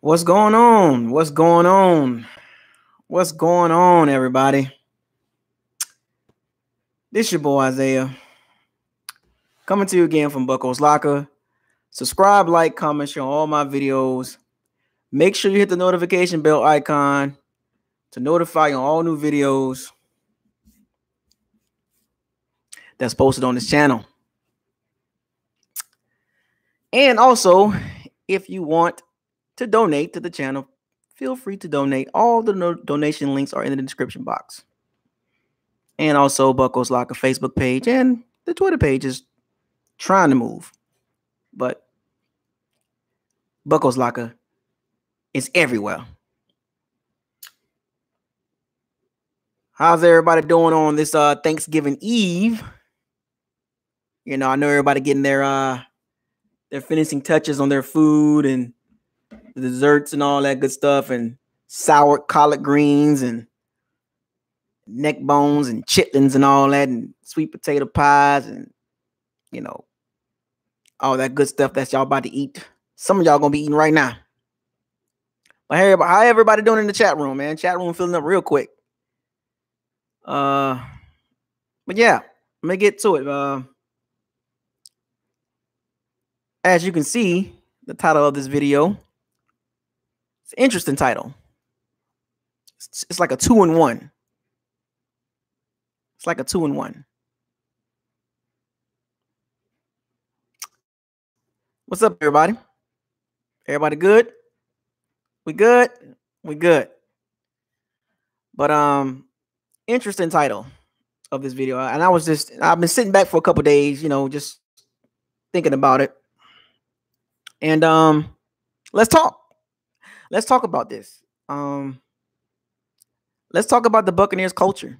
What's going on? What's going on? What's going on, everybody? This your boy Isaiah coming to you again from Bucco's Locker. Subscribe, like, comment, share all my videos. Make sure you hit the notification bell icon to notify you on all new videos that's posted on this channel. And also, if you want to donate to the channel, feel free to donate. All the donation links are in the description box. And also Bucco's Locker Facebook page and the Twitter page is trying to move. But Bucco's Locker is everywhere. How's everybody doing on this Thanksgiving Eve? You know, I know everybody getting their finishing touches on their food and the desserts and all that good stuff, and sour collard greens and neck bones and chitlins and all that, and sweet potato pies and, you know, all that good stuff that y'all about to eat. Some of y'all gonna be eating right now. But hey, how everybody doing in the chat room, man? Chat room filling up real quick. But yeah, let me get to it. As you can see, the title of this video, it's an interesting title. It's like a 2-in-1. It's like a 2-in-1. What's up, everybody? Everybody good? We good? We good. But interesting title of this video. And I've been sitting back for a couple days, you know, just thinking about it. And let's talk. Let's talk about this. Let's talk about the Buccaneers culture.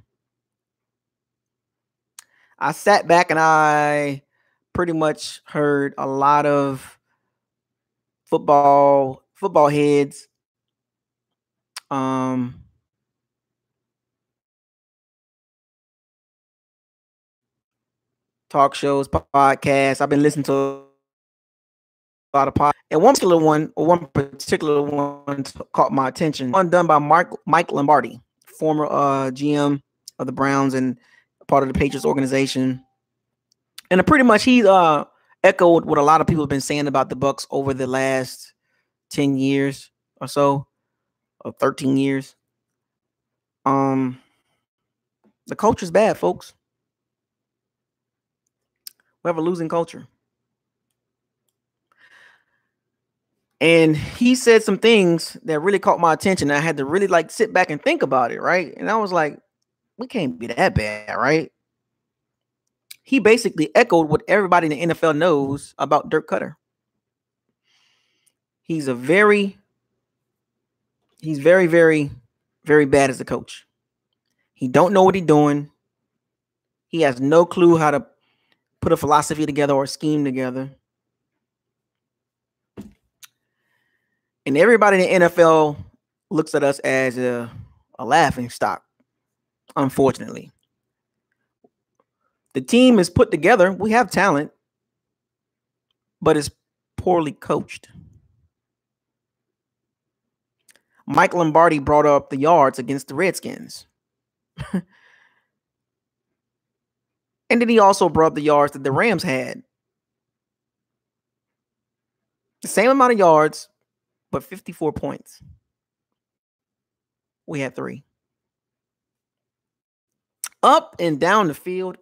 I sat back and I pretty much heard a lot of football heads talk shows, podcasts. I've been listening to a lot of podcasts. And one particular one caught my attention. One done by Mike Lombardi, former GM of the Browns and part of the Patriots organization. And pretty much he echoed what a lot of people have been saying about the Bucs over the last 10 years or so, or 13 years. The culture's bad, folks. We have a losing culture. And he said some things that really caught my attention. I had to really sit back and think about it, right? And I was like, we can't be that bad, right? He basically echoed what everybody in the NFL knows about Dirk Cutter. He's very, very, very bad as a coach. He don't know what he's doing. He has no clue how to put a philosophy together or a scheme together. And everybody in the NFL looks at us as a laughing stock, unfortunately. The team is put together. We have talent, but it's poorly coached. Mike Lombardi brought up the yards against the Redskins. And then he also brought up the yards that the Rams had. The same amount of yards, but 54 points. We had 3. Up and down the field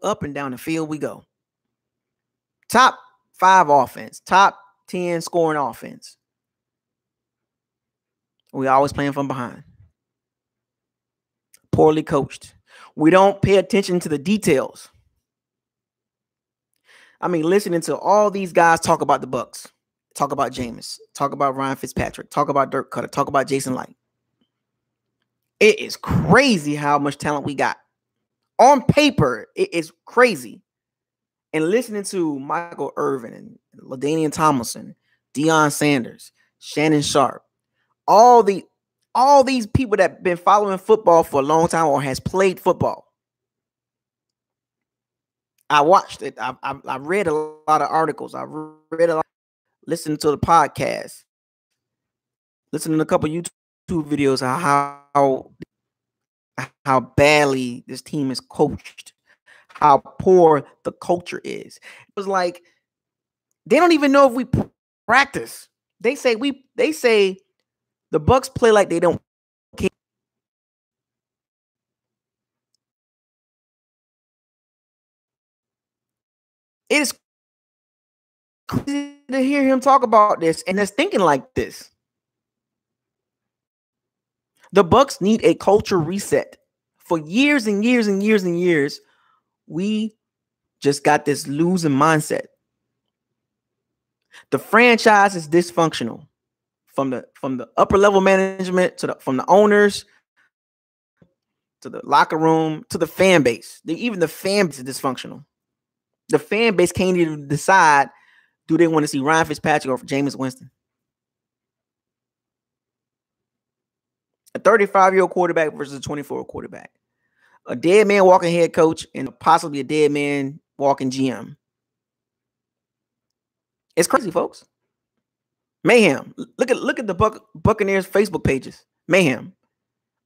we go. Top 5 offense, top 10 scoring offense. We always playing from behind. Poorly coached. We don't pay attention to the details. I mean, listening to all these guys talk about the Bucs, talk about Jameis, talk about Ryan Fitzpatrick, talk about Dirk Cutter, talk about Jason Light. It is crazy how much talent we got. On paper, it is crazy. And listening to Michael Irvin and LaDainian Tomlinson, Deion Sanders, Shannon Sharp, all these people that have been following football for a long time or has played football. I watched it. I read a lot of articles. I read a lot, listened to the podcast. listening to a couple YouTube videos of how badly this team is coached, how poor the culture is. It was like they don't even know if we practice. They say the Bucks play like they don't care. It is crazy to hear him talk about this and just thinking like this. The Bucks need a culture reset. For years and years and years and years, we just got this losing mindset. The franchise is dysfunctional from the upper level management from the owners to the locker room to the fan base. Even the fan base is dysfunctional. The fan base can't even decide, do they want to see Ryan Fitzpatrick or Jameis Winston? A 35-year-old quarterback versus a 24-year-old quarterback. A dead man walking head coach and possibly a dead man walking GM. It's crazy, folks. Mayhem. Look at the Buccaneers Facebook pages. Mayhem.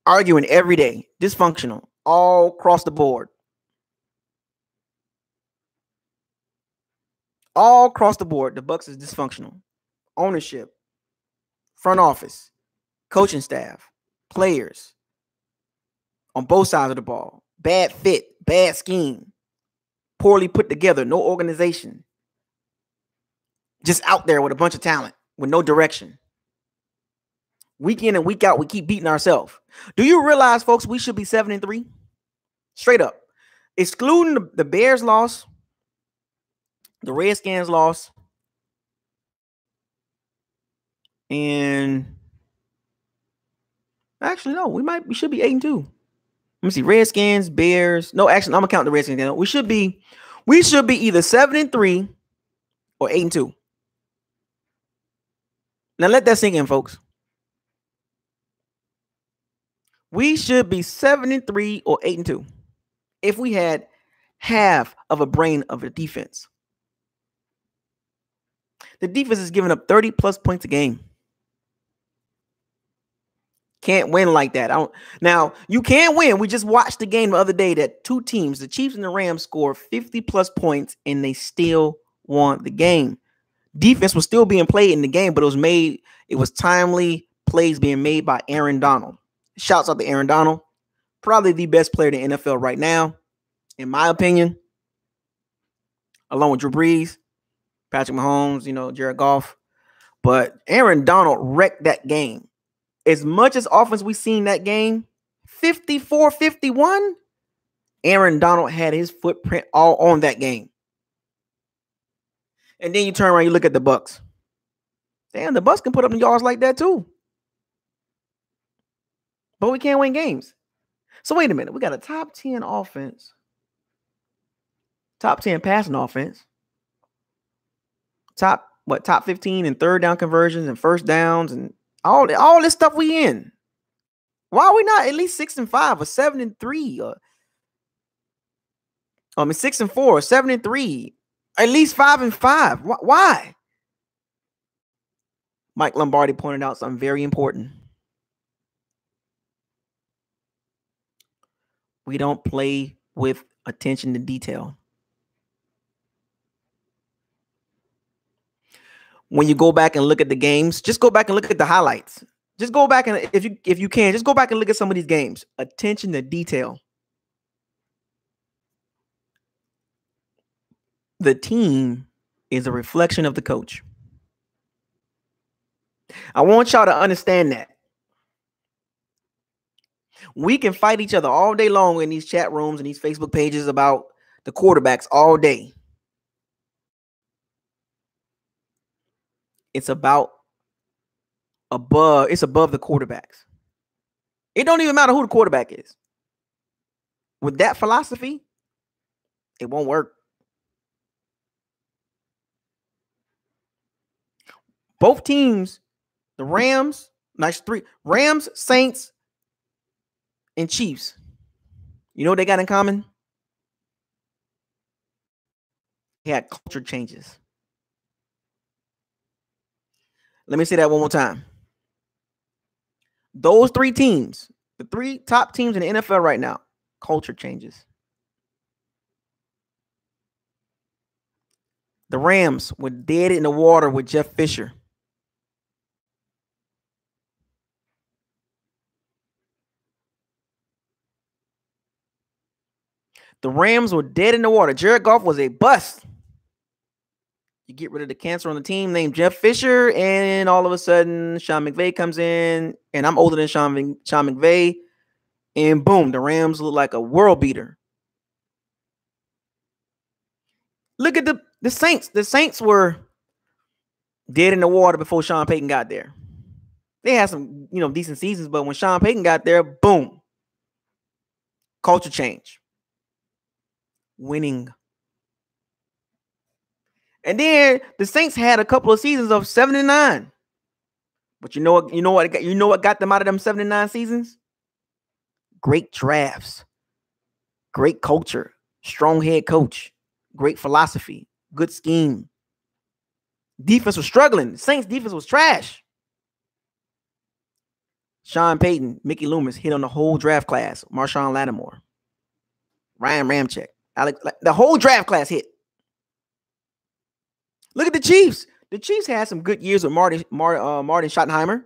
Arguing every day. Dysfunctional. All across the board. All across the board, the Bucs is dysfunctional. Ownership, front office, coaching staff, players on both sides of the ball. Bad fit, bad scheme, poorly put together, no organization. Just out there with a bunch of talent, with no direction. Week in and week out, we keep beating ourselves. Do you realize, folks, we should be 7-3? Straight up. Excluding the Bears loss, the Redskins loss, and actually, no, we should be 8-2. Let me see. Redskins, Bears. No, actually, I'm gonna count the Redskins. We should be either 7-3 or 8-2. Now let that sink in, folks. We should be 7-3 or 8-2 if we had half of a brain of a defense. The defense is giving up 30+ points a game. Can't win like that. Now, you can't win. We just watched the game the other day that two teams, the Chiefs and the Rams, scored 50+ points and they still won the game. Defense was still being played in the game, but it was timely plays being made by Aaron Donald. Shouts out to Aaron Donald. Probably the best player in the NFL right now, in my opinion, along with Drew Brees, Patrick Mahomes, Jared Goff. But Aaron Donald wrecked that game. As much as offense we seen that game, 54-51, Aaron Donald had his footprint all on that game. And then you turn around, you look at the Bucs. Damn, the Bucs can put up yards like that too. But we can't win games. So wait a minute. We got a top 10 offense, top 10 passing offense, top 15 in third down conversions and first downs and all this stuff we in. Why are we not at least 6-5 or 7-3 or 6-4 or 7-3, at least 5-5? Why? Mike Lombardi pointed out something very important. We don't play with attention to detail. When you go back and look at the games, just go back and look at the highlights. Just go back and if you can, just go back and look at some of these games. Attention to detail. The team is a reflection of the coach. I want y'all to understand that. We can fight each other all day long in these chat rooms and these Facebook pages about the quarterbacks all day. It's above the quarterbacks. It don't even matter who the quarterback is. With that philosophy, it won't work. Both teams, the Rams, Rams, Saints, and Chiefs. You know what they got in common? They had culture changes. Let me say that one more time. Those three teams, the three top teams in the NFL right now, culture changes. The Rams were dead in the water with Jeff Fisher. The Rams were dead in the water. Jared Goff was a bust. You get rid of the cancer on the team named Jeff Fisher, and all of a sudden, Sean McVay comes in, and I'm older than Sean McVay, and boom, the Rams look like a world beater. Look at the Saints. The Saints were dead in the water before Sean Payton got there. They had some, decent seasons, but when Sean Payton got there, boom, culture change, winning. And then the Saints had a couple of seasons of 7-9. But you know what got them out of them 7-9 seasons? Great drafts, great culture, strong head coach, great philosophy, good scheme. Defense was struggling. The Saints defense was trash. Sean Payton, Mickey Loomis hit on the whole draft class. Marshawn Lattimore, Ryan Ramczyk, the whole draft class hit. Look at the Chiefs. The Chiefs had some good years with Martin Schottenheimer,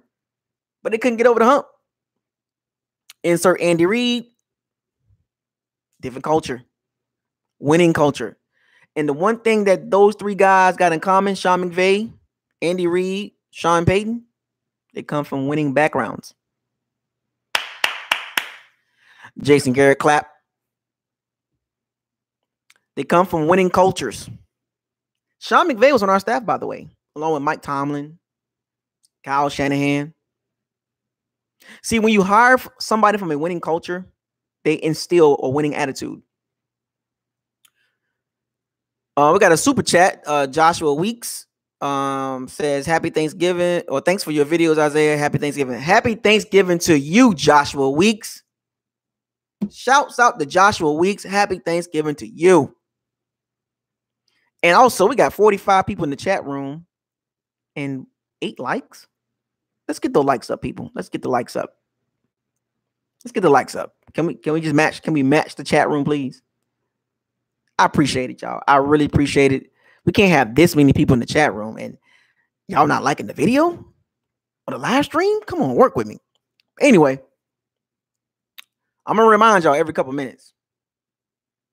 but they couldn't get over the hump. Insert Andy Reid. Different culture. Winning culture. And the one thing that those three guys got in common, Sean McVay, Andy Reid, Sean Payton, they come from winning backgrounds. Jason Garrett clap. They come from winning cultures. Sean McVay was on our staff, by the way, along with Mike Tomlin, Kyle Shanahan. See, when you hire somebody from a winning culture, they instill a winning attitude. We got a super chat. Joshua Weeks says, happy Thanksgiving, or thanks for your videos, Isaiah. Happy Thanksgiving. Happy Thanksgiving to you, Joshua Weeks. Shouts out to Joshua Weeks. Happy Thanksgiving to you. And also, we got 45 people in the chat room and 8 likes. Let's get the likes up, people. Let's get the likes up. Let's get the likes up. Can we just match? Can we match the chat room, please? I appreciate it, y'all. I really appreciate it. We can't have this many people in the chat room and y'all not liking the video or the live stream. Come on, work with me. Anyway, I'm going to remind y'all every couple minutes.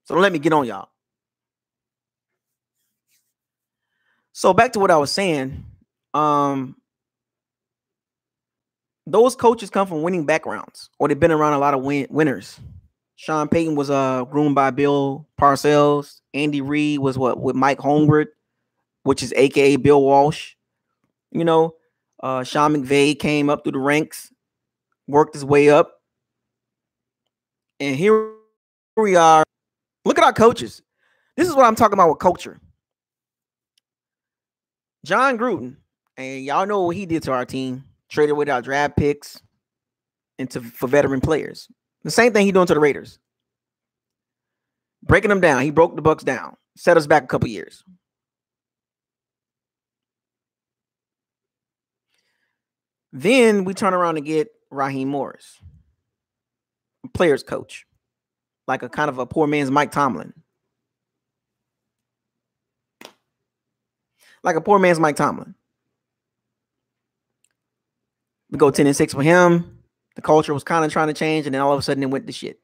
So don't let me get on y'all. So back to what I was saying. Those coaches come from winning backgrounds, or they've been around a lot of winners. Sean Payton was groomed by Bill Parcells. Andy Reid was with Mike Holmgren, which is AKA Bill Walsh. Sean McVay came up through the ranks, worked his way up. And here we are. Look at our coaches. This is what I'm talking about with culture. John Gruden, and y'all know what he did to our team. Traded with our draft picks for veteran players. The same thing he doing to the Raiders. Breaking them down. He broke the Bucs down. Set us back a couple years. Then we turn around and get Raheem Morris, a players coach, like a kind of a poor man's Mike Tomlin. Like a poor man's Mike Tomlin. We go 10-6 for him. The culture was kind of trying to change, and then all of a sudden it went to shit.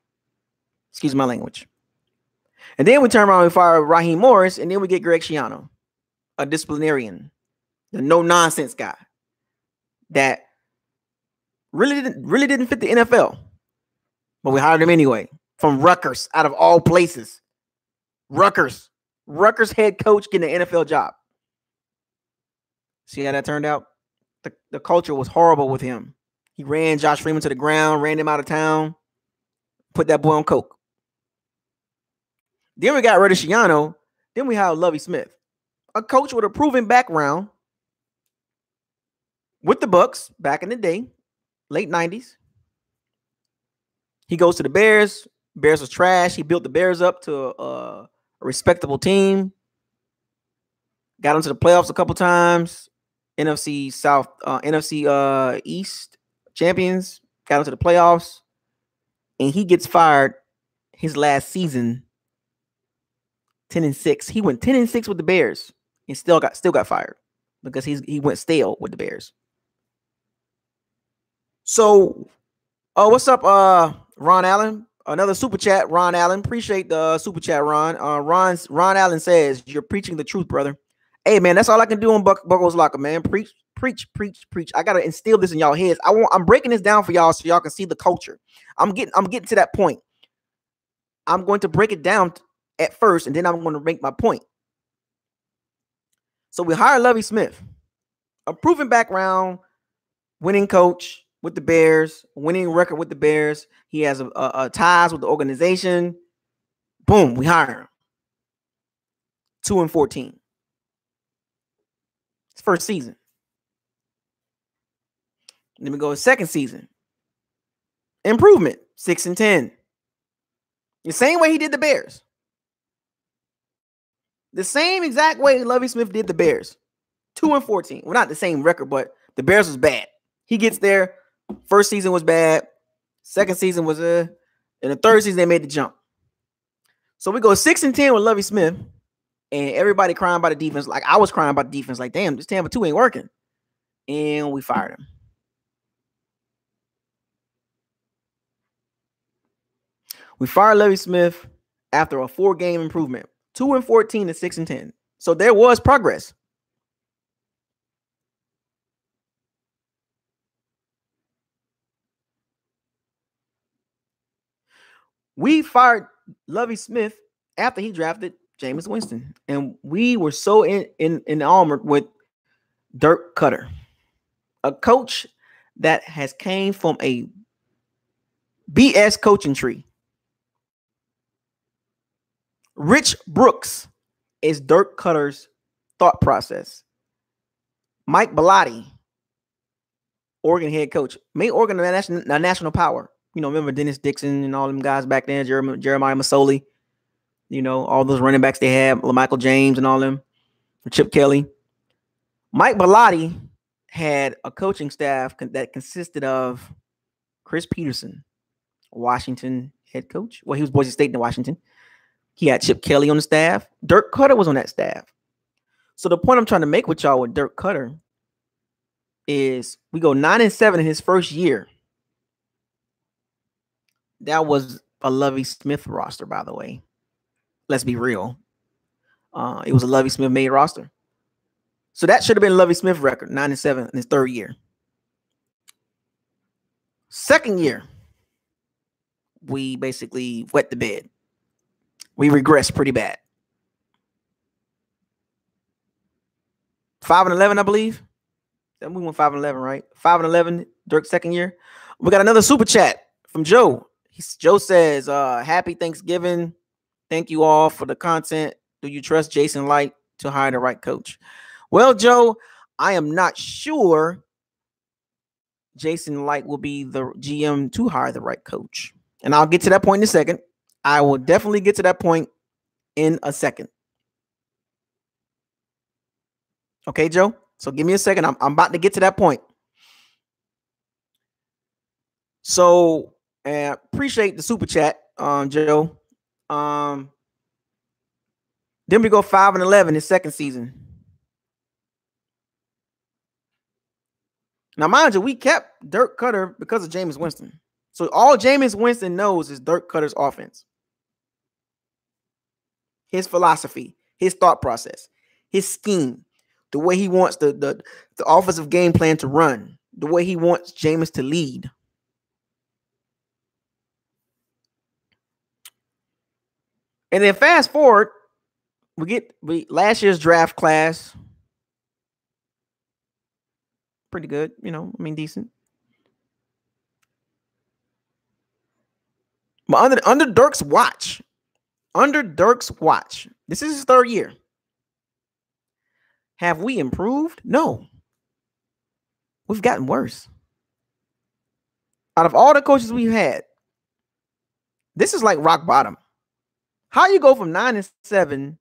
Excuse my language. And then we turn around and fire Raheem Morris, and then we get Greg Schiano, a disciplinarian, the no-nonsense guy that really didn't fit the NFL. But we hired him anyway from Rutgers, out of all places. Rutgers head coach getting an NFL job. See how that turned out? The culture was horrible with him. He ran Josh Freeman to the ground, ran him out of town, put that boy on coke. Then we got rid of Schiano. Then we hired Lovie Smith, a coach with a proven background with the Bucs back in the day, late 90s. He goes to the Bears. Bears was trash. He built the Bears up to a respectable team. Got them to the playoffs a couple times. NFC East champions got into the playoffs, and he gets fired his last season, 10-6. He went 10-6 with the Bears and still got fired because he went stale with the Bears. So, what's up, Ron Allen? Another super chat, Ron Allen. Appreciate the super chat, Ron. Ron Allen says, "You're preaching the truth, brother." Hey, man, that's all I can do on Buckles Locker, man. Preach. I gotta instill this in y'all heads. I'm breaking this down for y'all so y'all can see the culture. I'm getting to that point. I'm going to break it down at first, and then I'm going to make my point. So we hire Lovie Smith, a proven background, winning coach with the Bears, winning record with the Bears. He has a ties with the organization. Boom, we hire him. 2-14. His first season. Then we go to second season. Improvement, 6-10. The same way he did the Bears. The same exact way Lovie Smith did the Bears. 2-14. Well, not the same record, but the Bears was bad. He gets there. First season was bad. Second season was and the third season they made the jump. So we go 6-10 with Lovie Smith, and everybody crying about the defense. Like I was crying about the defense. Like, damn, this Tampa 2 ain't working. And we fired him. We fired Lovie Smith after a 4-game improvement. 2-14 to 6-10. So there was progress. We fired Lovie Smith after he drafted Jameis Winston. And we were so in armor with Dirk Cutter, a coach that has came from a BS coaching tree. Rich Brooks is Dirk Cutter's thought process. Mike Bellotti, Oregon head coach, made Oregon a national power. You know, remember Dennis Dixon and all them guys back then, Jeremiah Masoli, you know, all those running backs they had, LaMichael James and all them, Chip Kelly. Mike Bellotti had a coaching staff that consisted of Chris Peterson, Washington head coach. Well, he was Boise State in Washington. He had Chip Kelly on the staff. Dirk Cutter was on that staff. So the point I'm trying to make with y'all with Dirk Cutter is we go 9-7 in his first year. That was a Lovie Smith roster, by the way. Let's be real. It was a Lovie Smith made roster. So that should have been a Lovie Smith record, 9-7 in his third year. Second year, we basically wet the bed. We regressed pretty bad. 5-11, I believe. Then we went 5-11, right? 5-11, Dirk's second year. We got another super chat from Joe. Joe says, happy Thanksgiving. Thank you all for the content. Do you trust Jason Light to hire the right coach? Well, Joe, I am not sure Jason Light will be the GM to hire the right coach. And I'll get to that point in a second. I will definitely get to that point in a second. Okay, Joe? So give me a second. I'm about to get to that point. So appreciate the super chat, Joe. Then we go 5-11 his second season. Now, mind you, we kept Dirk Cutter because of Jameis Winston. So all Jameis Winston knows is Dirk Cutter's offense. His philosophy, his thought process, his scheme, the way he wants the offensive game plan to run, the way he wants Jameis to lead. And then fast forward, we last year's draft class. Pretty good, you know, I mean, decent. But under Dirk's watch, this is his third year. Have we improved? No. We've gotten worse. Out of all the coaches we've had, this is like rock bottom. How you go from 9-7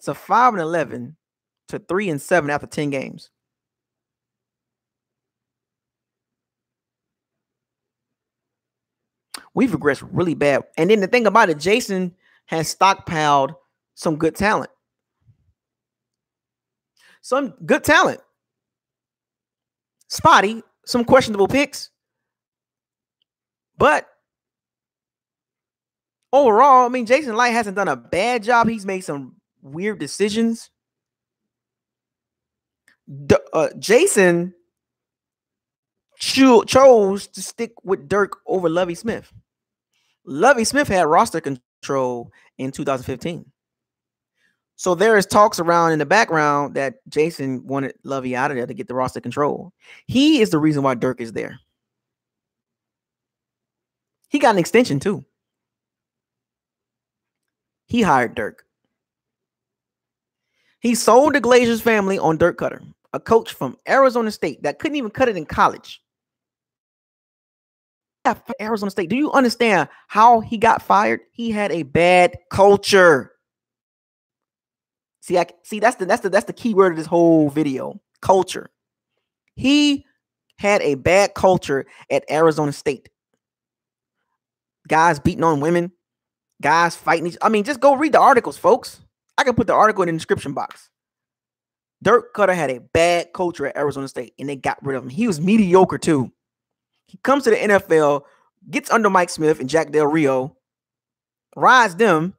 to 5-11 to 3-7 after 10 games? We've regressed really bad. And then the thing about it, Jason has stockpiled some good talent. Some good talent. Spotty, some questionable picks. But overall, I mean, Jason Light hasn't done a bad job. He's made some weird decisions. Jason chose to stick with Dirk over Lovie Smith. Lovie Smith had roster control in 2015. So there is talks around in the background that Jason wanted Lovie out of there to get the roster control. He is the reason why Dirk is there. He got an extension too. He hired Dirk. He sold the Glazers family on Dirk Cutter, a coach from Arizona State that couldn't even cut it in college. Arizona State. Do you understand how he got fired? He had a bad culture. See, that's the key word of this whole video. Culture. He had a bad culture at Arizona State. Guys beating on women, guys fighting I mean, just go read the articles, folks. I can put the article in the description box. Dirk Cutter had a bad culture at Arizona State, and they got rid of him. He was mediocre too. He comes to the NFL, gets under Mike Smith and Jack Del Rio, rides them,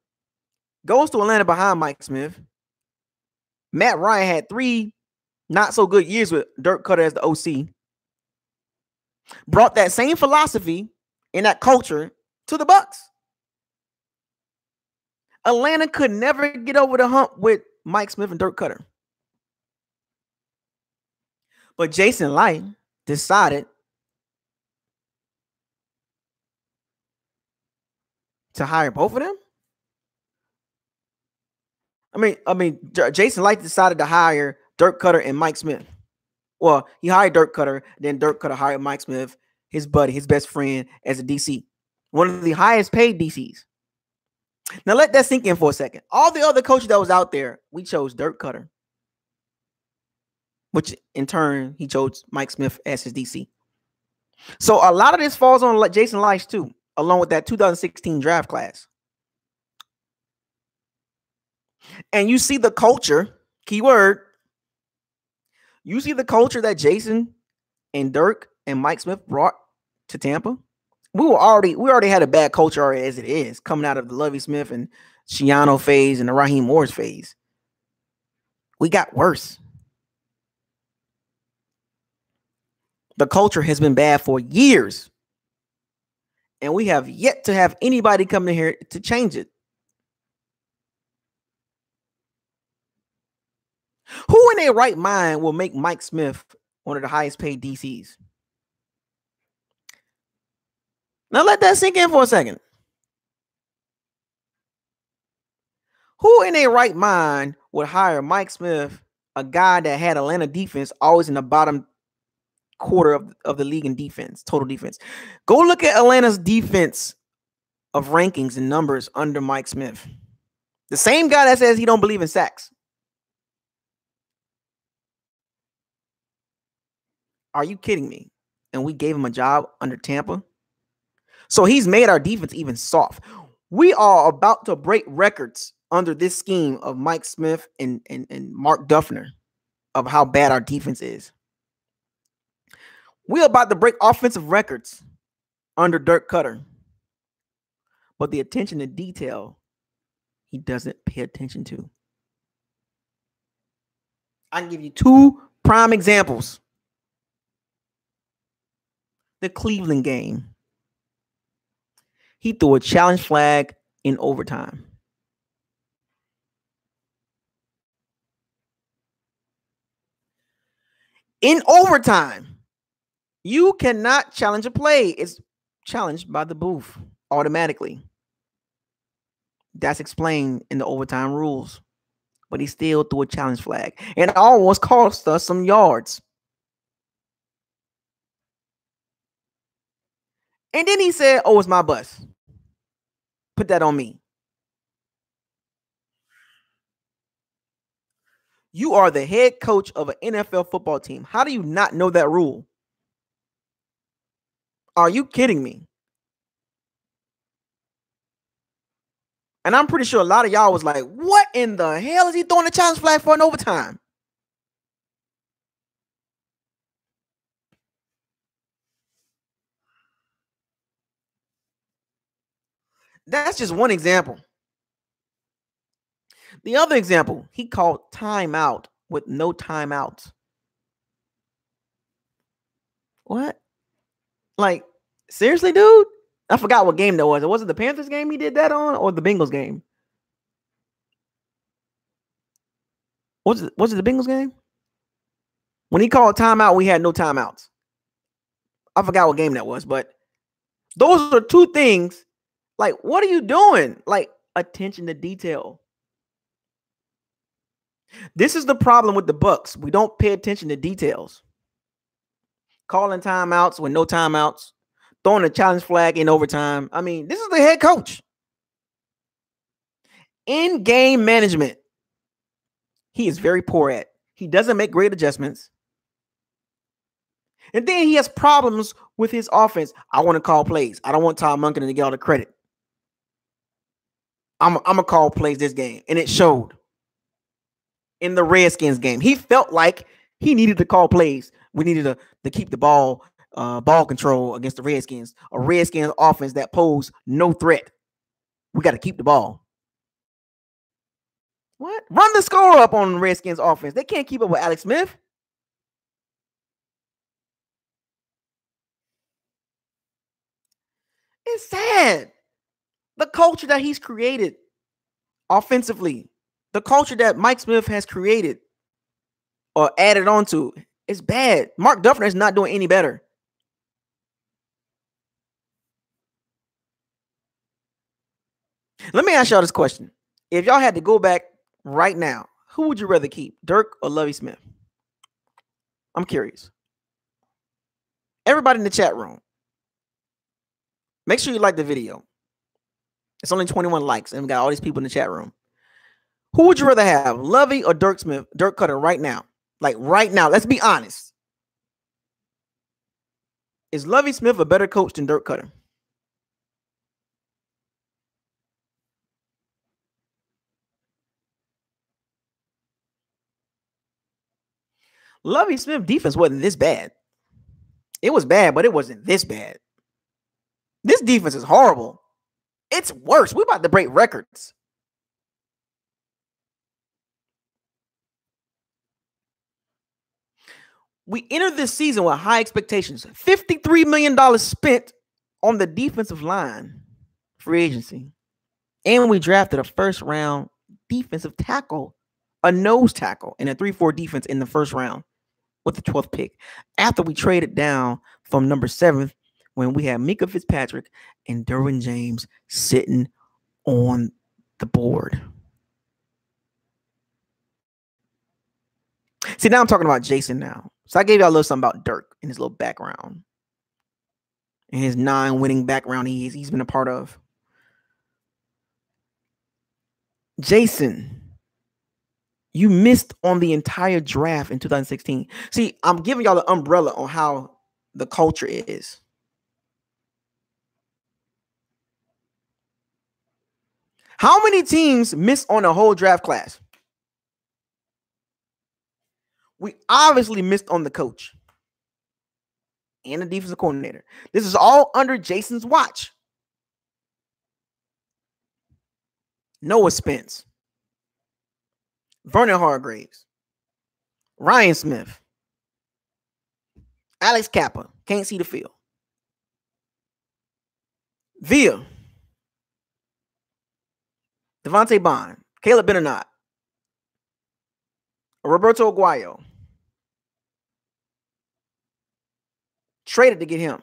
goes to Atlanta behind Mike Smith. Matt Ryan had 3 not so good years with Dirk Cutter as the OC. Brought that same philosophy and that culture to the Bucs. Atlanta could never get over the hump with Mike Smith and Dirk Cutter. But Jason Light decided to hire both of them. I mean, Jason Light decided to hire Dirk Cutter and Mike Smith. Well, he hired Dirk Cutter, then Dirk Cutter hired Mike Smith, his buddy, his best friend, as a DC. One of the highest paid DCs. Now let that sink in for a second. All the other coaches that was out there, we chose Dirk Cutter, which in turn, he chose Mike Smith as his DC. So a lot of this falls on Jason Light too, along with that 2016 draft class. And you see the culture, keyword, you see the culture that Jason and Dirk and Mike Smith brought to Tampa. We already had a bad culture already as it is, coming out of the Lovie Smith and Schiano phase and the Raheem Morris phase. We got worse. The culture has been bad for years. And we have yet to have anybody come in here to change it. Who in their right mind will make Mike Smith one of the highest paid DCs? Now let that sink in for a second. Who in their right mind would hire Mike Smith, a guy that had Atlanta defense always in the bottom quarter of the league in defense, total defense? Go look at Atlanta's defense of rankings and numbers under Mike Smith. The same guy that says he don't believe in sacks. Are you kidding me? And we gave him a job under Tampa. So he's made our defense even soft. We are about to break records under this scheme of Mike Smith and Mark Duffner of how bad our defense is. We're about to break offensive records under Dirk Cutter. But the attention to detail, he doesn't pay attention to. I can give you 2 prime examples. The Cleveland game. He threw a challenge flag in overtime. In overtime, you cannot challenge a play. It's challenged by the booth automatically. That's explained in the overtime rules. But he still threw a challenge flag. And it almost cost us some yards. And then he said, oh, it's my bus. Put that on me. You are the head coach of an NFL football team. How do you not know that rule? Are you kidding me? And I'm pretty sure a lot of y'all was like, what in the hell is he throwing the challenge flag for in overtime? That's just one example. The other example, he called timeout with no timeouts. What? Like, seriously, dude? I forgot what game that was. Was it the Panthers game he did that on, or the Bengals game? Was it the Bengals game? When he called timeout, we had no timeouts. I forgot what game that was, but those are two things. Like, what are you doing? Like, attention to detail. This is the problem with the Bucs. We don't pay attention to details. Calling timeouts with no timeouts, throwing a challenge flag in overtime. I mean, this is the head coach. In game management, he is very poor at. He doesn't make great adjustments. And then he has problems with his offense. I want to call plays. I don't want Tom Monken to get all the credit. I'm going to call plays this game. And it showed in the Redskins game. He felt like he needed to call plays. We needed to keep the ball control against the Redskins. A Redskins offense that posed no threat. We got to keep the ball. What? Run the score up on the Redskins offense. They can't keep up with Alex Smith. It's sad. The culture that he's created offensively, the culture that Mike Smith has created or added on to, is bad. Mark Duffner is not doing any better. Let me ask y'all this question. If y'all had to go back right now, who would you rather keep, Dirk or Lovie Smith? I'm curious. Everybody in the chat room, make sure you like the video. It's only 21 likes, and we got all these people in the chat room. Who would you rather have, Lovie or Dirk Cutter right now? Like right now, let's be honest. Is Lovie Smith a better coach than Dirk Cutter? Lovie Smith defense wasn't this bad. It was bad, but it wasn't this bad. This defense is horrible. It's worse. We're about to break records. We entered this season with high expectations. $53 million spent on the defensive line, free agency. And we drafted a first-round defensive tackle, a nose tackle, and a 3-4 defense in the first round with the 12th pick. After we traded down from number 7th when we had Mika Fitzpatrick and Derwin James sitting on the board. See, now I'm talking about Jason now. So I gave y'all a little something about Dirk and his little background and his 9 winning background he's been a part of. Jason, you missed on the entire draft in 2016. See, I'm giving y'all the umbrella on how the culture is. How many teams miss on the whole draft class? We obviously missed on the coach and the defensive coordinator. This is all under Jason's watch. Noah Spence, Vernon Hargraves, Ryan Smith, Alex Kappa, can't see the field. Villa, Devontae Bond, Caleb Benenot, Roberto Aguayo. Traded to get him.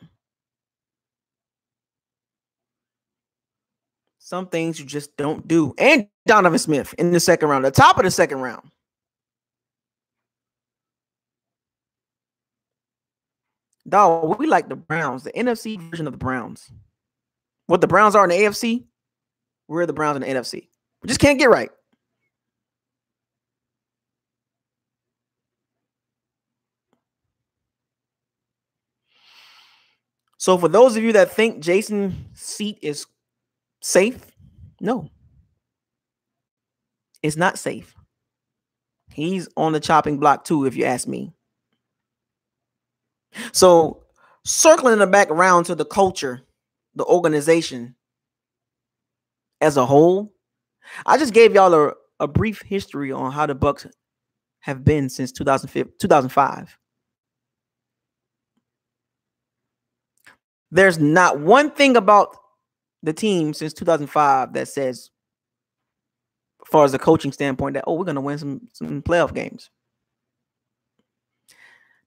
Some things you just don't do. And Donovan Smith in the second round, the top of the second round. Dog, we like the Browns, the NFC version of the Browns. What the Browns are in the AFC, we're the Browns in the NFC. We just can't get right. So for those of you that think Jason's seat is safe, no. It's not safe. He's on the chopping block too, if you ask me. So circling the back around to the culture, the organization as a whole, I just gave y'all a brief history on how the Bucks have been since 2005. There's not one thing about the team since 2005 that says, as far as the coaching standpoint, that, we're going to win some playoff games.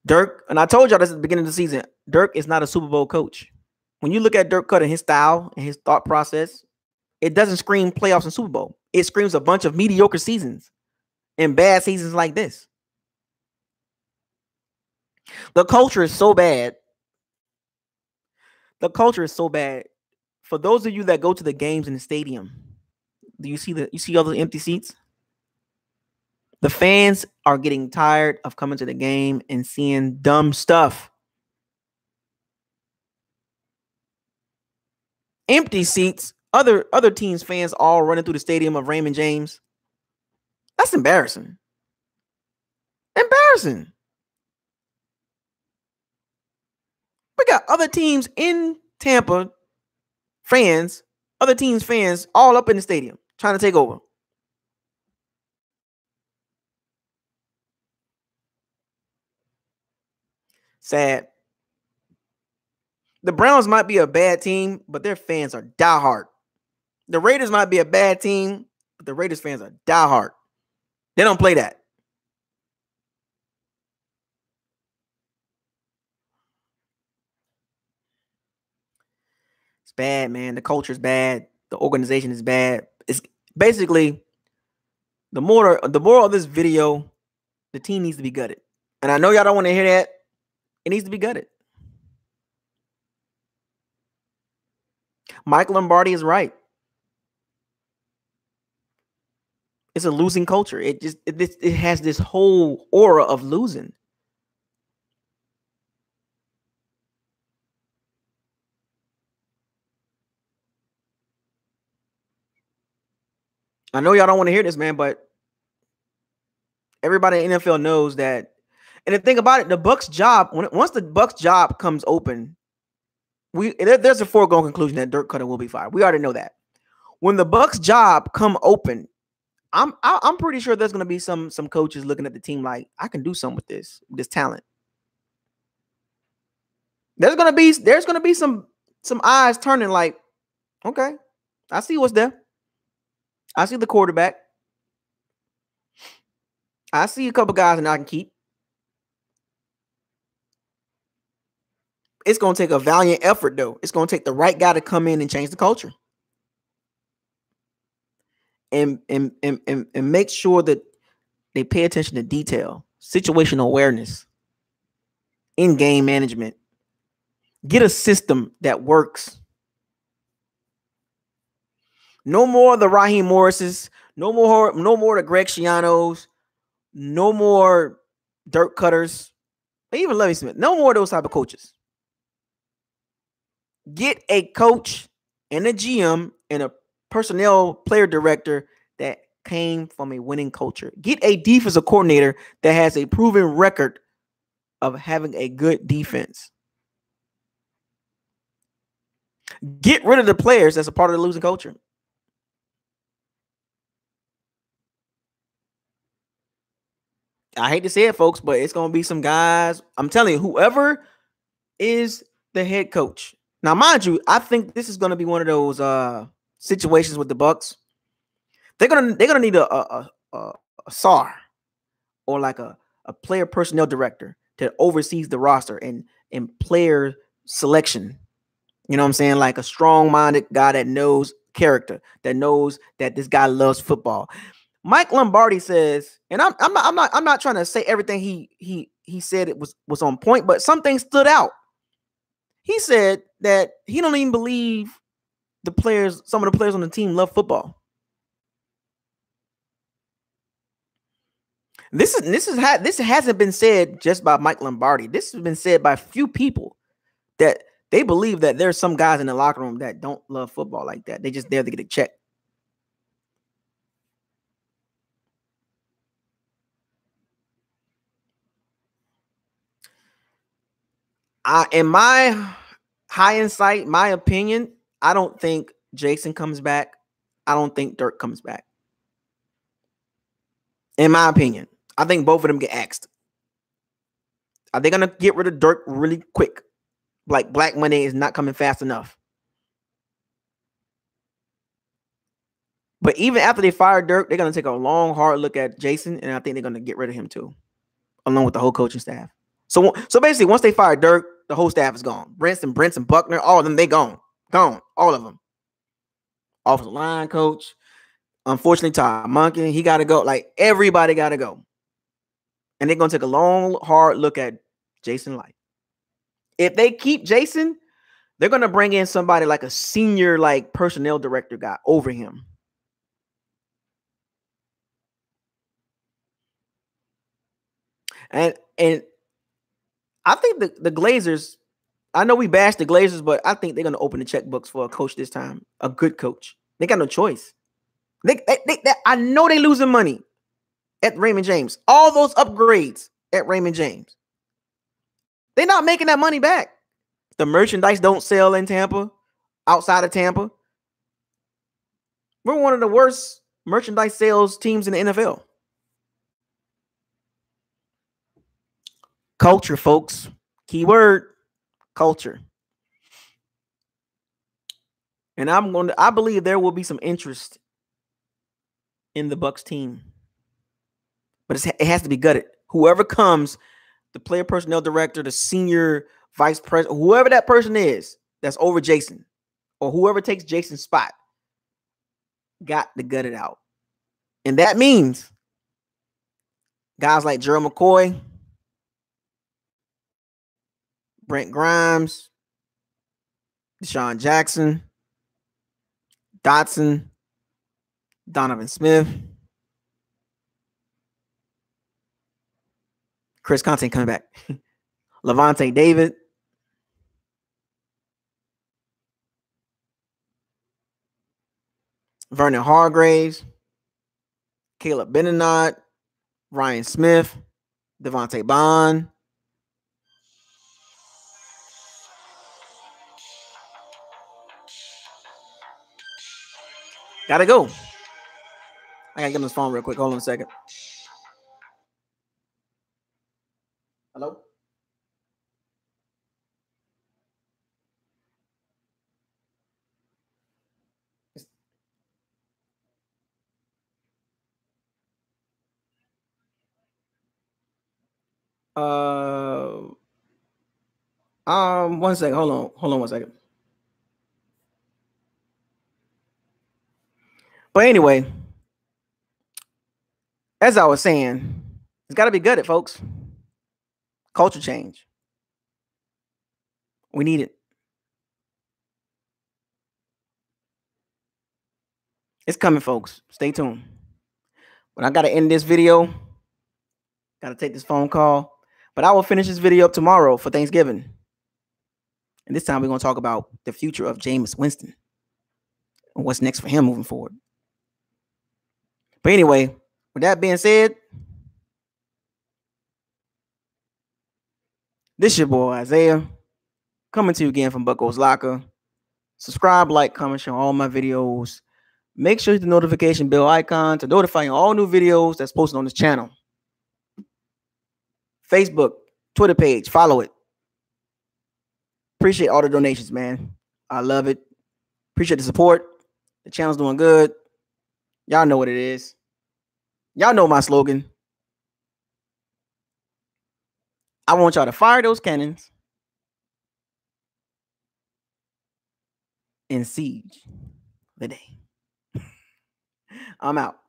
Dirk, and I told y'all this at the beginning of the season, Dirk is not a Super Bowl coach. When you look at Dirk Cutter and his style and his thought process, it doesn't scream playoffs and Super Bowl. It screams a bunch of mediocre seasons and bad seasons like this. The culture is so bad. The culture is so bad. For those of you that go to the games in the stadium, do you see all the empty seats? The fans are getting tired of coming to the game and seeing dumb stuff. Empty seats, other teams' fans all running through the stadium of Raymond James. That's embarrassing. Embarrassing. We got other teams in Tampa, other teams' fans all up in the stadium trying to take over. Sad. The Browns might be a bad team, but their fans are diehard. The Raiders might be a bad team, but the Raiders fans are diehard. They don't play that. It's bad, man. The culture is bad. The organization is bad. It's basically the moral of this video, the team needs to be gutted. And I know y'all don't want to hear that. It needs to be gutted. Mike Lombardi is right. It's a losing culture. It has this whole aura of losing. I know y'all don't want to hear this, man, but everybody in the NFL knows that. And the thing about it, the Bucks' job, once the Bucks' job comes open, there's a foregone conclusion that Dirk Cutter will be fired. We already know that. When the Bucks' job come open, I'm pretty sure there's going to be some coaches looking at the team like, I can do something with this talent. There's going to be some eyes turning like, okay, I see what's there. I see the quarterback. I see a couple guys that I can keep. It's going to take a valiant effort, though. It's going to take the right guy to come in and change the culture. And make sure that they pay attention to detail, situational awareness, in-game management. Get a system that works. No more the Raheem Morrises. No more the Greg Schianos. No more Dirk Cutters. Even Lovie Smith. No more of those type of coaches. Get a coach and a GM and a personnel player director that came from a winning culture. Get a defensive coordinator that has a proven record of having a good defense. Get rid of the players that's a part of the losing culture. I hate to say it, folks, but it's going to be some guys. I'm telling you, whoever is the head coach. Now, mind you, I think this is going to be one of those situations with the Bucks. They're gonna need a SAR or like a player personnel director that oversees the roster and player selection. You know what I'm saying? Like a strong-minded guy that knows character, that knows that this guy loves football. Mike Lombardi says, and I'm not trying to say everything he said it was on point, but some things stood out. He said that he don't even believe some of the players on the team love football. This hasn't been said just by Mike Lombardi. This has been said by a few people that they believe that there's some guys in the locker room that don't love football like that. They just there to get a check. In my hindsight, my opinion, I don't think Jason comes back. I don't think Dirk comes back. In my opinion, I think both of them get axed. Are they gonna get rid of Dirk really quick? Like Black Monday is not coming fast enough. But even after they fire Dirk, they're gonna take a long, hard look at Jason, and I think they're gonna get rid of him too, along with the whole coaching staff. So basically, once they fire Dirk, the whole staff is gone. Brinson, Buckner, all of them, they gone, all of them. Offensive line coach. Unfortunately, Todd Monken, he got to go. Like everybody got to go, and they're gonna take a long, hard look at Jason Light. If they keep Jason, they're gonna bring in somebody like a senior, like personnel director guy over him. And I think the Glazers, I know we bashed the Glazers, but I think they're going to open the checkbooks for a coach this time, a good coach. They got no choice. I know they're losing money at Raymond James. All those upgrades at Raymond James. They're not making that money back. The merchandise don't sell in Tampa, outside of Tampa. We're one of the worst merchandise sales teams in the NFL. Culture, folks. Keyword, culture. And I believe there will be some interest in the Bucs team. But it has to be gutted. Whoever comes, the player personnel director, the senior vice president, whoever that person is that's over Jason, or whoever takes Jason's spot, got to gut it out. And that means guys like Gerald McCoy, Brent Grimes, Deshaun Jackson, Dotson, Donovan Smith, Chris Conte coming back, Levante David, Vernon Hargraves, Caleb Benenot, Ryan Smith, Devontae Bond. Gotta go. I gotta get on this phone real quick. Hold on a second. Hello? One second. Hold on 1 second. But anyway, as I was saying, it's got to be gutted, folks. Culture change. We need it. It's coming, folks. Stay tuned. But I got to end this video. Got to take this phone call. But I will finish this video up tomorrow for Thanksgiving. And this time we're going to talk about the future of Jameis Winston and what's next for him moving forward. But anyway, with that being said, this is your boy Isaiah, coming to you again from Bucko's Locker. Subscribe, like, comment, share all my videos. Make sure you hit the notification bell icon to notify you all new videos that's posted on this channel. Facebook, Twitter page, follow it. Appreciate all the donations, man. I love it. Appreciate the support. The channel's doing good. Y'all know what it is. Y'all know my slogan. I want y'all to fire those cannons and siege the day. I'm out.